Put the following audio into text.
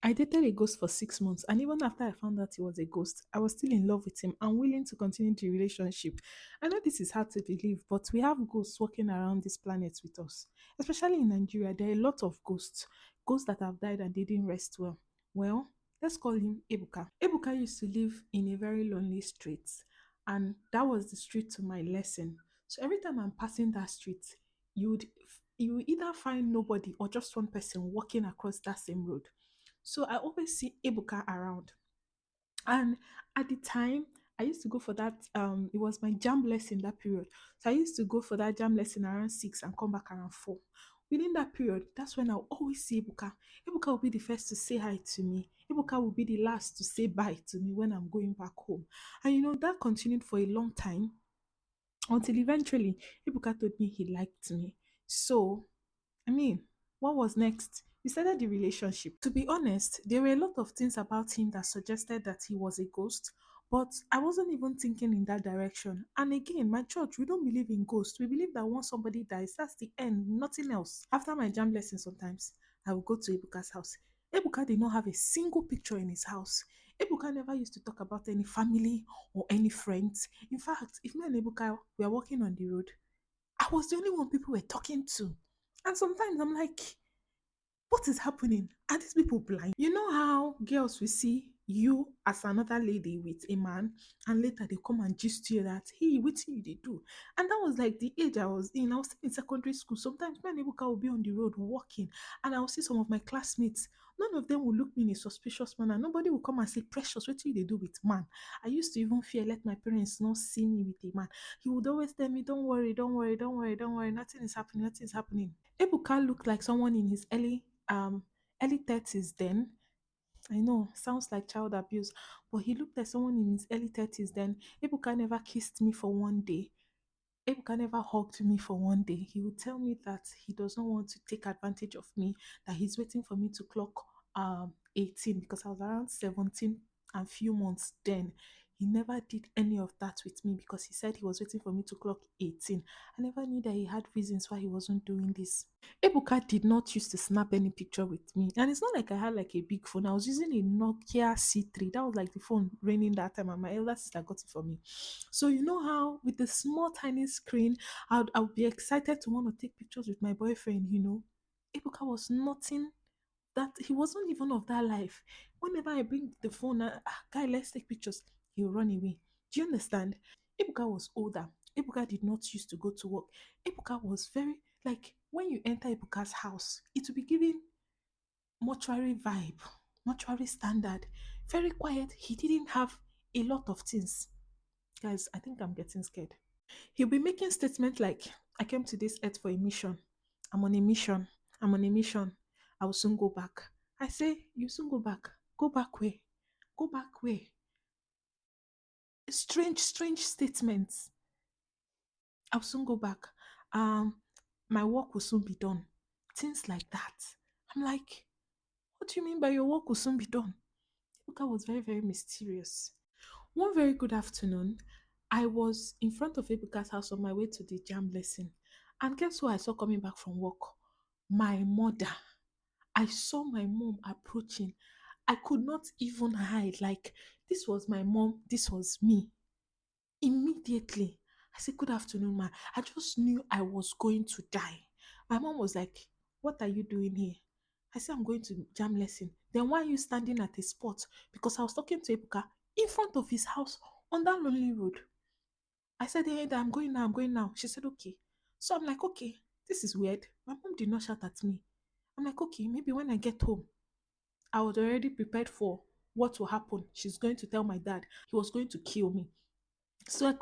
I dated a ghost for 6 months, and even after I found out he was a ghost, I was still in love with him and willing to continue the relationship. I know this is hard to believe, but we have ghosts walking around this planet with us. Especially in Nigeria, there are a lot of ghosts, ghosts that have died and they didn't rest well. Well, let's call him Ebuka. Ebuka used to live in a very lonely street, and that was the street to my lesson. So every time I'm passing that street, you would either find nobody or just one person walking across that same road. So I always see Ebuka around. And at the time, I used to go for that. It was my jam lesson that period. So I used to go for that jam lesson around 6 and come back around 4. Within that period, that's when I'll always see Ebuka. Ebuka will be the first to say hi to me. Ebuka will be the last to say bye to me when I'm going back home. And that continued for a long time until eventually Ebuka told me he liked me. So I mean, what was next? We started the relationship. To be honest, there were a lot of things about him that suggested that he was a ghost, but I wasn't even thinking in that direction. And again, my church, we don't believe in ghosts. We believe that once somebody dies, that's the end, nothing else. After my jam lesson, sometimes I would go to Ebuka's house. Ebuka did not have a single picture in his house. Ebuka never used to talk about any family or any friends. In fact, if me and Ebuka were walking on the road, I was the only one people were talking to. And sometimes I'm like, what is happening? Are these people blind? You know how girls will see you as another lady with a man, and later they come and gist you that, hey, what you they do? And that was like the age I was in. I was still in secondary school. Sometimes my neighbor will be on the road walking, and I will see some of my classmates. None of them will look me in a suspicious manner. Nobody will come and say, Precious, what you they do with man? I used to even fear let my parents not see me with a man. He would always tell me, don't worry, don't worry, don't worry, don't worry. Nothing is happening, nothing is happening. Ebuka looked like someone in his early 30s then. I know, sounds like child abuse, but he looked like someone in his early 30s then. Ebuka never kissed me for one day. Ebuka never hugged me for one day. He would tell me that he does not want to take advantage of me, that he's waiting for me to clock 18 because I was around 17 and few months then. He never did any of that with me because he said he was waiting for me to clock 18. I never knew that he had reasons why he wasn't doing this. Ebuka did not used to snap any picture with me. And it's not like I had like a big phone. I was using a Nokia C3. That was like the phone raining that time, and my elder sister got it for me. So you know how with the small tiny screen, I would be excited to want to take pictures with my boyfriend. Ebuka was nothing that he wasn't even of that life. Whenever I bring the phone, guy, let's take pictures, he'll run away. Do you understand? Ebuka was older. Ebuka did not used to go to work. Ebuka was very like when you enter Ebuka's house, it will be giving mortuary vibe, mortuary standard. Very quiet. He didn't have a lot of things. Guys, I think I'm getting scared. He'll be making statements like, I came to this earth for a mission. I'm on a mission. I'm on a mission. I will soon go back. I say, you soon go back. Go back where? Go back where? Strange, strange statements. I'll soon go back. Um, my work will soon be done. Things like that. I'm like, what do you mean by your work will soon be done? Luca was very, very mysterious. One very good afternoon, I was in front of Ebuka's house on my way to the jam lesson. And guess who I saw coming back from work? My mother. I saw my mom approaching. I could not even hide. Like, this was my mom, this was me. Immediately, I said, Good afternoon, ma. I just knew I was going to die. My mom was like, What are you doing here? I said, I'm going to jam lesson. Then why are you standing at a spot? Because I was talking to Ebuka in front of his house on that lonely road. I said, Hey, I'm going now, I'm going now. She said, Okay. So I'm like, Okay, this is weird. My mom did not shout at me. I'm like, Okay, maybe when I get home, I was already prepared for what will happen. She's going to tell my dad he was going to kill me. So I could